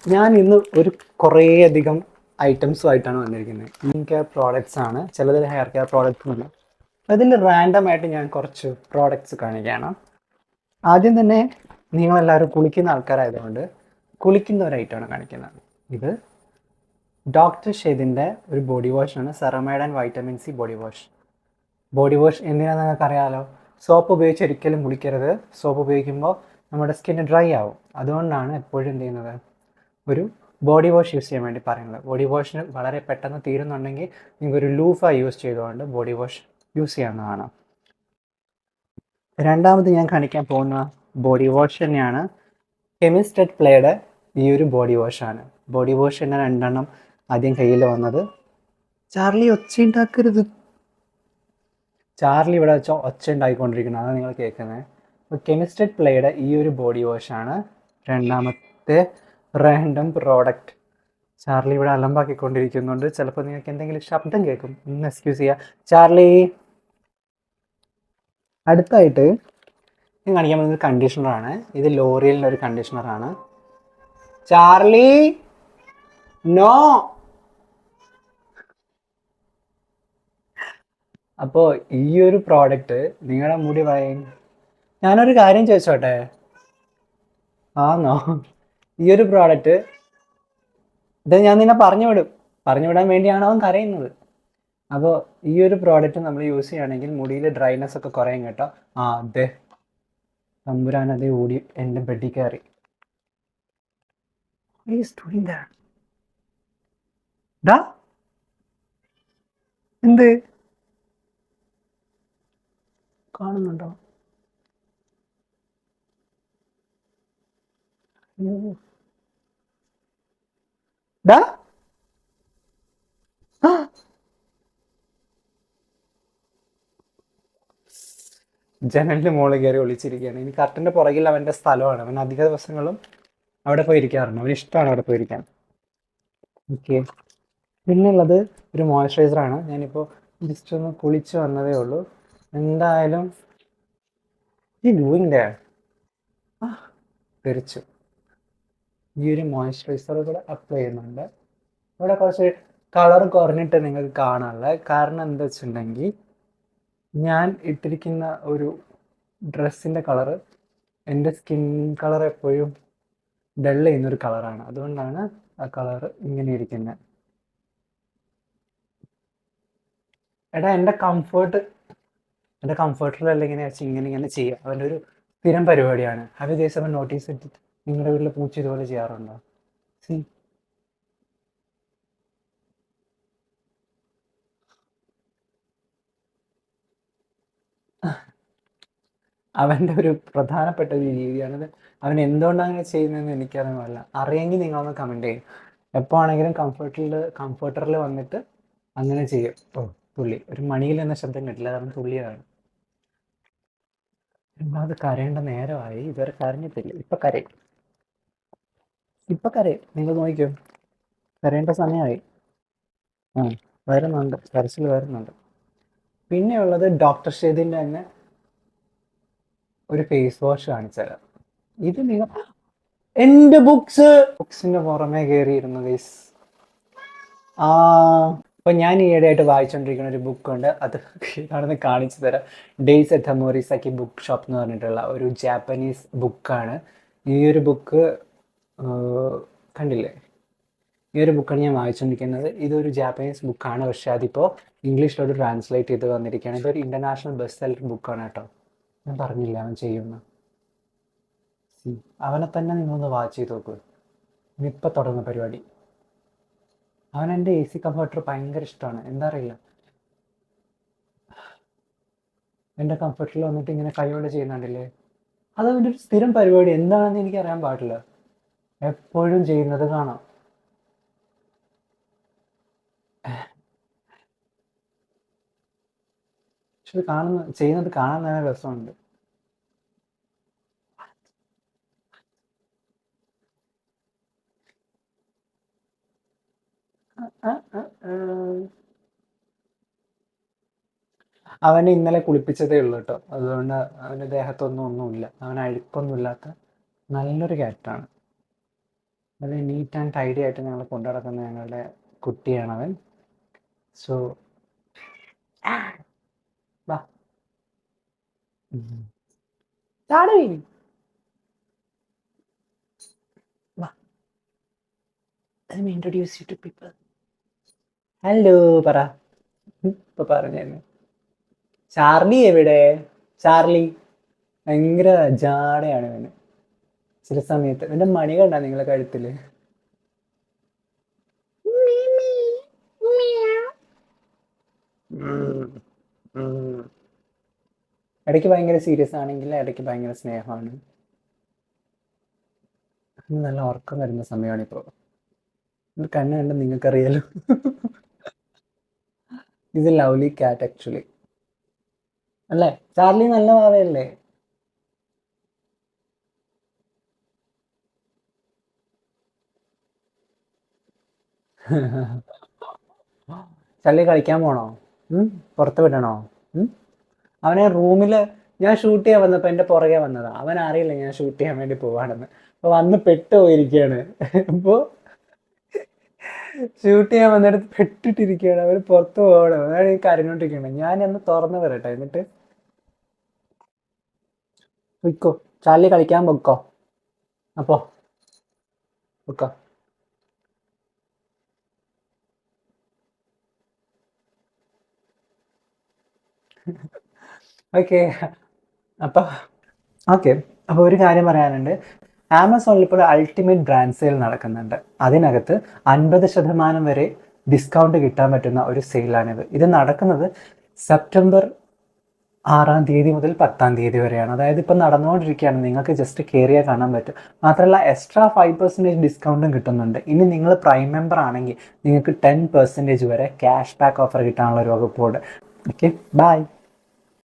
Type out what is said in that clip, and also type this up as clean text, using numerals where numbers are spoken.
ഞാൻ ഇന്ന് ഒരു കുറേയധികം ഐറ്റംസുമായിട്ടാണ് വന്നിരിക്കുന്നത്. സ്കിൻ കെയർ പ്രോഡക്റ്റ്സ് ആണ്, ചിലതിൽ ഹെയർ കെയർ പ്രോഡക്റ്റ്സും ഉണ്ട്. അതിൽ റാൻഡം ആയിട്ട് ഞാൻ കുറച്ച് പ്രോഡക്റ്റ്സ് കാണിക്കുകയാണ്. ആദ്യം തന്നെ നിങ്ങളെല്ലാവരും കുളിക്കുന്ന ആൾക്കാരായതുകൊണ്ട് കുളിക്കുന്ന ഒരു ഐറ്റമാണ് കാണിക്കുന്നത്. ഇത് ഡോക്ടർ ഷെയ്ദിൻ്റെ ഒരു ബോഡി വാഷാണ്, ceramide and vitamin C body wash. Body wash എന്തിനാണെന്ന് നിങ്ങൾക്ക് അറിയാമല്ലോ. സോപ്പ് ഉപയോഗിച്ച് ഒരിക്കലും കുളിക്കരുത്. സോപ്പ് ഉപയോഗിക്കുമ്പോൾ നമ്മുടെ സ്കിൻ ഡ്രൈ ആവും. അതുകൊണ്ടാണ് എപ്പോഴും എന്ത് ചെയ്യുന്നത്, ഒരു ബോഡി വാഷ് യൂസ് ചെയ്യാൻ വേണ്ടി പറയുന്നത്. ബോഡി വാഷിന് വളരെ പെട്ടെന്ന് തീരുന്നുണ്ടെങ്കിൽ നിങ്ങൾക്ക് ഒരു ലൂഫ യൂസ് ചെയ്തുകൊണ്ട് ബോഡി വാഷ് യൂസ് ചെയ്യാവുന്നതാണ്. രണ്ടാമത് ഞാൻ കാണിക്കാൻ പോകുന്ന ബോഡി വാഷ് തന്നെയാണ് കെമിസ്റ്റ് അറ്റ് പ്ലേയുടെ ഈ ഒരു ബോഡി വാഷാണ്. ബോഡി വാഷ് തന്നെ രണ്ടെണ്ണം ആദ്യം കയ്യിൽ വന്നത്. ചാർലി ഒച്ച ഉണ്ടാക്കരുത്. ചാർലി ഇവിടെ വെച്ച ഒച്ച ഉണ്ടായിക്കൊണ്ടിരിക്കുന്നത്, അതാണ് നിങ്ങൾ കേൾക്കുന്നത്. അപ്പോൾ കെമിസ്റ്റ് അറ്റ് പ്ലേയുടെ ഈ ഒരു ബോഡി വാഷാണ് രണ്ടാമത്തെ റാൻഡം പ്രോഡക്റ്റ്. ചാർലി ഇവിടെ അലമ്പാക്കിക്കൊണ്ടിരിക്കുന്നുണ്ട്. ചിലപ്പോൾ നിങ്ങൾക്ക് എന്തെങ്കിലും ശബ്ദം കേൾക്കും, ഒന്ന് എക്സ്ക്യൂസ് ചെയ്യുക. ചാർലി, അടുത്തായിട്ട് ഞാൻ കാണിക്കാൻ പോകുന്നത് കണ്ടീഷണറാണ്. ഇത് ലോറിയലിൻ്റെ ഒരു കണ്ടീഷണറാണ്. Charlie, no. അപ്പോൾ ഈ ഒരു പ്രോഡക്റ്റ് നിങ്ങളുടെ മുടി ഞാനൊരു കാര്യം ചോദിച്ചോട്ടെ? ആന്നോ? ഈ ഒരു പ്രോഡക്റ്റ് ഇത് ഞാൻ നിന്നെ പറഞ്ഞു വിടാൻ വേണ്ടിയാണ് അവൻ കരയുന്നത്. അപ്പോൾ ഈ ഒരു പ്രോഡക്റ്റ് നമ്മൾ യൂസ് ചെയ്യുകയാണെങ്കിൽ മുടിയിൽ ഡ്രൈനെസ് ഒക്കെ കുറയും കേട്ടോ. അതെ, തമ്പുരാൻ അതേ ഓടി എൻ്റെ ബെഡിൽ കയറി. എന്ത് കാണുന്നുണ്ടോ? ഡാ, ജനലിൻ്റെ മുകളിൽ കയറി ഒളിച്ചിരിക്കുകയാണ്. ഇനി കർട്ടൻ്റെ പുറകിൽ അവൻ്റെ സ്ഥലമാണ്. അവൻ അധിക ദിവസങ്ങളും അവിടെ പോയി ഇരിക്കാറുണ്ട്. അവന് ഇഷ്ടമാണ് അവിടെ പോയി ഇരിക്കാൻ. ഓക്കെ, പിന്നുള്ളത് ഒരു മോയ്സ്ചറൈസറാണ്. ഞാനിപ്പോൾ ജസ്റ്റ് ഒന്ന് കുളിച്ച് വന്നതേ ഉള്ളൂ. എന്തായാലും ഈ ലൂവിൻ്റെ തെറിച്ചു. ഈ ഒരു മോയ്സ്ചറൈസർ കൂടെ അപ്ലൈ ചെയ്യുന്നുണ്ട്. ഇവിടെ കുറച്ച് കളർ കുറഞ്ഞിട്ട് നിങ്ങൾക്ക് കാണാനുള്ള കാരണം എന്താ വെച്ചിട്ടുണ്ടെങ്കിൽ, ഞാൻ ഇട്ടിരിക്കുന്ന ഒരു ഡ്രസ്സിൻ്റെ കളറ് എൻ്റെ സ്കിൻ കളർ എപ്പോഴും ഡൾ ചെയ്യുന്നൊരു കളറാണ്. അതുകൊണ്ടാണ് ആ കളർ ഇങ്ങനെ ഇരിക്കുന്നത്. എടാ, എൻ്റെ കംഫർട്ടറിലല്ല ഇങ്ങനെ വെച്ച് ഇങ്ങനെ ചെയ്യുക. അവൻ്റെ ഒരു സ്ഥിരം പരിപാടിയാണ്. Have you guys ever notice it? നിങ്ങളുടെ വീട്ടിൽ പൂച്ച ഇതുപോലെ ചെയ്യാറുണ്ടോ? സി, അവൻ്റെ ഒരു പ്രധാനപ്പെട്ട ഒരു രീതിയാണിത്. അവൻ എന്തുകൊണ്ടാണ് അങ്ങനെ ചെയ്യുന്നതെന്ന് എനിക്കറിയില്ല. അറിയെങ്കിൽ നിങ്ങളൊന്ന് കമൻറ്റ് ചെയ്യും. എപ്പോൾ ആണെങ്കിലും കംഫർട്ടറിൽ വന്നിട്ട് അങ്ങനെ ചെയ്യും. തുള്ളി ഒരു മണിയിൽ എന്ന ശബ്ദം കേട്ടില്ല, കാരണം തുള്ളിയതാണ്. അത് കരയേണ്ട നേരമായി, ഇതുവരെ കരഞ്ഞിട്ടില്ല. ഇപ്പം കരയും. നിങ്ങൾ നോക്കിക്കോ, കരയേണ്ട സമയമായി. വരുന്നുണ്ട്, കരച്ചിൽ വരുന്നുണ്ട്. പിന്നെ ഉള്ളത് ഡോക്ടർ ഷെയ്ദിൻ്റെ തന്നെ ഒരു ഫേസ് വാഷ് കാണിച്ചാൽ. ഇത് നിങ്ങൾ എൻ്റെ ബുക്സിൻ്റെ പുറമെ കയറിയിരുന്നു ഗൈസ്. അപ്പം ഞാൻ ഈയിടെയായിട്ട് വായിച്ചുകൊണ്ടിരിക്കുന്ന ഒരു ബുക്കുണ്ട്, അത് ഇതാണെന്ന് കാണിച്ചു തരാം. ഡേയ്സ് അറ്റ് മോറിസാക്കി ബുക്ക് ഷോപ്പ് എന്ന് പറഞ്ഞിട്ടുള്ള ഒരു ജാപ്പനീസ് ബുക്കാണ്. ഈ ഒരു ബുക്ക് കണ്ടില്ലേ? ഈ ഒരു ബുക്കാണ് ഞാൻ വായിച്ചുകൊണ്ടിരിക്കുന്നത്. ഇതൊരു ജാപ്പനീസ് ബുക്കാണ്, പക്ഷേ അതിപ്പോൾ ഇംഗ്ലീഷിലോട്ട് ട്രാൻസ്ലേറ്റ് ചെയ്ത് വന്നിരിക്കുകയാണ്. ഇതൊരു ഇൻ്റർനാഷണൽ ബെസ്റ്റ് സെല്ലർ ബുക്കാണ് കേട്ടോ. ഞാൻ പറഞ്ഞില്ല അവൻ ചെയ്യുന്ന. അവനെ തന്നെ നിങ്ങളൊന്ന് വാച്ച് ചെയ്ത് നോക്കുക. ഇപ്പം തുടങ്ങുന്ന പരിപാടി. അവൻ എൻ്റെ എ സി കംഫർട്ടർ ഭയങ്കര ഇഷ്ടമാണ്. എന്താ അറിയില്ല, എൻ്റെ കംഫർട്ടറിൽ വന്നിട്ട് ഇങ്ങനെ കൈകൊണ്ട് ചെയ്യുന്നുണ്ടല്ലേ. അത് അവൻ്റെ ഒരു സ്ഥിരം പരിപാടി. എന്താണെന്ന് എനിക്ക് അറിയാൻ പാടില്ല, എപ്പോഴും ചെയ്യുന്നത് കാണാം. പക്ഷെ ഇത് ചെയ്യുന്നത് കാണാൻ തന്നെ രസമുണ്ട്. അവനെ ഇന്നലെ കുളിപ്പിച്ചതേ ഉള്ളൂ കേട്ടോ. അതുകൊണ്ട് അവൻ്റെ ദേഹത്തൊന്നും ഒന്നുമില്ല. അവൻ അഴുക്കൊന്നുമില്ലാത്ത നല്ലൊരു ക്യാറ്റാണ്. വളരെ നീറ്റ് ആൻഡ് ടൈഡി ആയിട്ട് ഞങ്ങൾ കൊണ്ടു നടക്കുന്ന ഞങ്ങളുടെ കുട്ടിയാണവൻ. സോ വാ ചാടി വാ, let me introduce you to people. Hello പറ. ഇപ്പൊ പറഞ്ഞു. ചാർലി എവിടെ? ചാർലി ഭയങ്കര ജാടയാണ് ഇവന്. ചില സമയത്ത് ഇവന്റെ മണി കണ്ടാ നിങ്ങളെ കഴുത്തില്? ഇടയ്ക്ക് ഭയങ്കര സീരിയസ് ആണെങ്കിൽ ഇടയ്ക്ക് ഭയങ്കര സ്നേഹമാണ്. നല്ല ഉറക്കം വരുന്ന സമയമാണിപ്പോ. കണ്ണ് കണ്ട് നിങ്ങൾക്കറിയാലോ. ഇത് ലവ്ലി കാറ്റ് ആക്ച്വലി അല്ലേ? ചാർലി നല്ല വാവയല്ലേ? ചാർലി കളിക്കാൻ പോണോ? പുറത്ത് വിടണോ? അവനെ റൂമിൽ ഞാൻ ഷൂട്ട് ചെയ്യാൻ വന്നപ്പോൾ എൻ്റെ പുറകെ വന്നതാ. അവൻ അറിയില്ല ഞാൻ ഷൂട്ട് ചെയ്യാൻ വേണ്ടി പോവാണെന്ന്. അപ്പോൾ വന്ന് പെട്ട് പോയിരിക്കുകയാണ്. ഇപ്പോൾ ഷൂട്ട് ചെയ്യാൻ വന്നിടത്ത് പെട്ടിട്ടിരിക്കുകയാണ്. അവർ പുറത്ത് പോകണം. അതാണ് ഈ കരഞ്ഞോണ്ടിരിക്കുകയാണ്. ഞാൻ ഒന്ന് തുറന്ന് വരട്ടെ, എന്നിട്ട് വിൽക്കോ. ചാർലി കളിക്കാൻ പൊക്കോ. അപ്പോ പൊക്കോ. ഓക്കെ അപ്പോൾ അപ്പോൾ ഒരു കാര്യം പറയാനുണ്ട്. ആമസോണിൽ ഇപ്പോൾ അൾട്ടിമേറ്റ് ബ്രാൻഡ് സെയിൽ നടക്കുന്നുണ്ട്. അതിനകത്ത് 50% വരെ ഡിസ്കൗണ്ട് കിട്ടാൻ പറ്റുന്ന ഒരു സെയിലാണിത്. ഇത് നടക്കുന്നത് സെപ്റ്റംബർ 6 മുതൽ 10 വരെയാണ്. അതായത് ഇപ്പം നടന്നുകൊണ്ടിരിക്കുകയാണ്. നിങ്ങൾക്ക് ജസ്റ്റ് കയറിയാൽ കാണാൻ പറ്റും. മാത്രമല്ല എക്സ്ട്രാ 5% ഡിസ്കൗണ്ടും കിട്ടുന്നുണ്ട്. ഇനി നിങ്ങൾ പ്രൈം മെമ്പർ ആണെങ്കിൽ നിങ്ങൾക്ക് 10% വരെ ക്യാഷ് ബാക്ക് ഓഫർ കിട്ടാനുള്ള ഒരു വകുപ്പുണ്ട്. Okay, by.